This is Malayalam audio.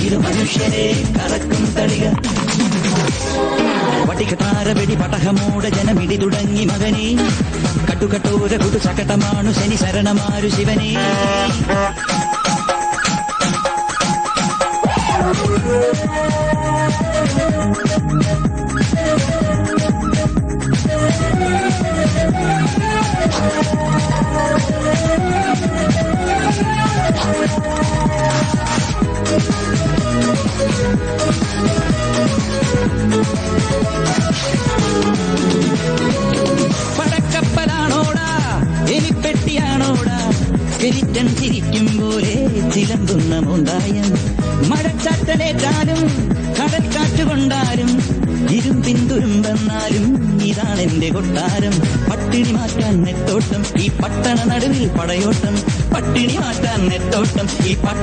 ഇത് മനുഷ്യരെ കറക്കും തളിക. വട്ടിക്കട്ടാര വെടി പടഹമോടെ ജനമിടി തുടങ്ങി മകനെ. കട്ടുകട്ടോര കുട്ടു ചകട്ടമാണു ശനി ശരണമാരു ശിവനെ. പടക്കപ്പലാണോടാ എലിപ്പെട്ടിയാണോടാ സ്കെലിറ്റൻ ചിരിക്കും പോലെ ചിലമ്പുന്ന മോന്തായം. മഴച്ചാറ്റലേറ്റാലും കടൽക്കാറ്റുകൊണ്ടാലും ഇരുമ്പിന്തുരുമ്പെന്നാലും ഇതാണെന്റെ കൊട്ടാരം. പട്ടിണി മാറ്റാൻ നെത്തോട്ടം ഈ പട്ടണ നടുവിൽ പടയോട്ടം. പട്ടിണി മാറ്റാൻ നെത്തോട്ടം ഈ